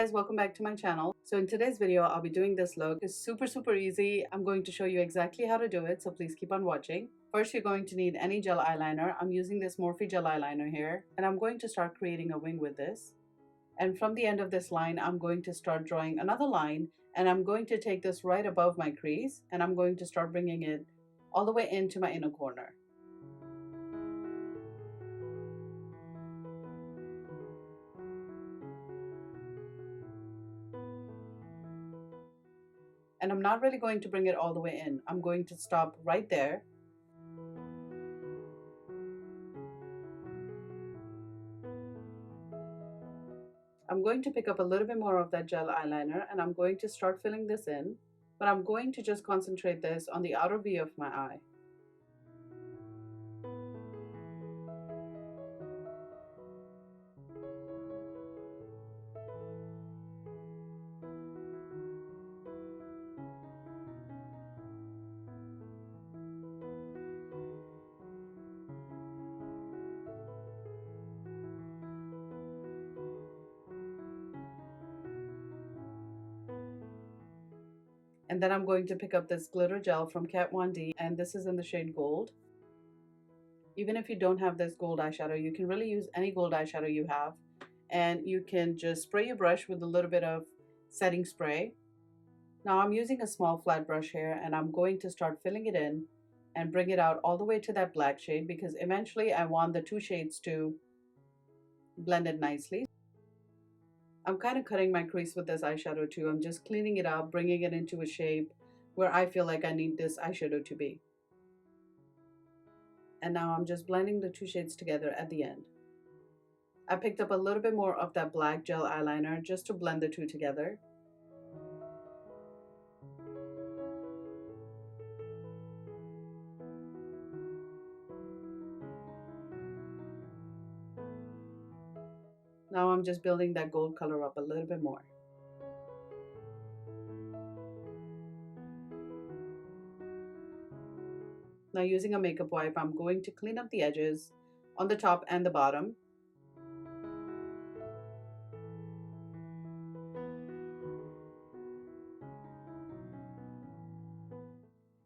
guys, welcome back to my channel. So in today's video, I'll be doing this look. It's super easy. I'm going to show you exactly how to do it, so please keep on watching. First, you're going to need any gel eyeliner. I'm using this Morphe gel eyeliner here, and I'm going to start creating a wing with this. And from the end of this line, I'm going to start drawing another line, and I'm going to take this right above my crease, and I'm going to start bringing it all the way into my inner corner. And I'm not really going to bring it all the way in. I'm going to stop right there. I'm going to pick up a little bit more of that gel eyeliner and I'm going to start filling this in, but I'm going to just concentrate this on the outer V of my eye. And then I'm going to pick up this glitter gel from Kat Von D, and this is in the shade Gold. Even if you don't have this gold eyeshadow, you can really use any gold eyeshadow you have. And you can just spray your brush with a little bit of setting spray. Now I'm using a small flat brush here, and I'm going to start filling it in and bring it out all the way to that black shade, because eventually I want the two shades to blend it nicely. I'm kind of cutting my crease with this eyeshadow too. I'm just cleaning it up, bringing it into a shape where I feel like I need this eyeshadow to be. And now I'm just blending the two shades together at the end. I picked up a little bit more of that black gel eyeliner just to blend the two together. Now I'm just building that gold color up a little bit more. Now using a makeup wipe, I'm going to clean up the edges on the top and the bottom.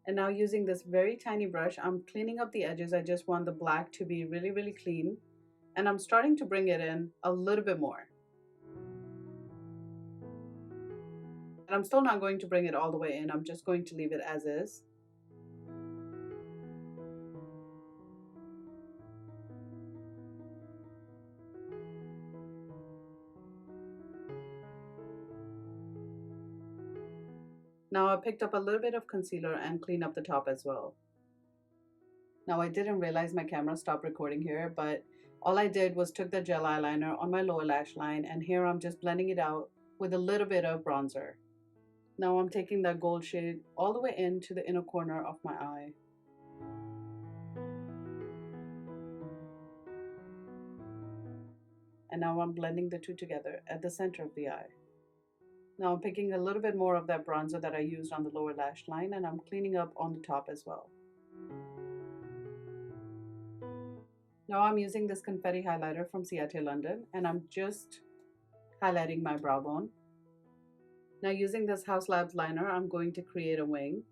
And now using this very tiny brush, I'm cleaning up the edges. I just want the black to be really clean. And I'm starting to bring it in a little bit more. And I'm still not going to bring it all the way in. I'm just going to leave it as is. Now I picked up a little bit of concealer and cleaned up the top as well. Now I didn't realize my camera stopped recording here, but all I did was took the gel eyeliner on my lower lash line, and here I'm just blending it out with a little bit of bronzer. Now I'm taking that gold shade all the way into the inner corner of my eye. And now I'm blending the two together at the center of the eye. Now I'm picking a little bit more of that bronzer that I used on the lower lash line, and I'm cleaning up on the top as well. Now I'm using this confetti highlighter from Ciate London, and I'm just highlighting my brow bone. Now using this House Labs liner, I'm going to create a wing.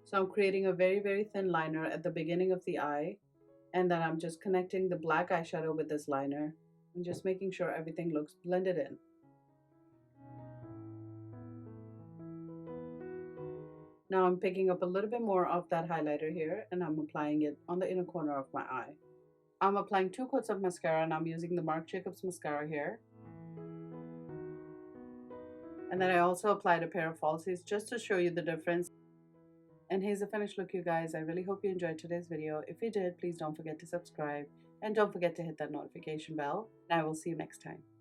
So I'm creating a very thin liner at the beginning of the eye, and then I'm just connecting the black eyeshadow with this liner and just making sure everything looks blended in. Now I'm picking up a little bit more of that highlighter here, and I'm applying it on the inner corner of my eye. I'm applying 2 coats of mascara, and I'm using the Marc mascara here. And then I also applied a pair of falsies just to show you the difference. And here's the finished look, you guys. I really hope you enjoyed today's video. If you did, please don't forget to subscribe and don't forget to hit that notification bell. And I will see you next time.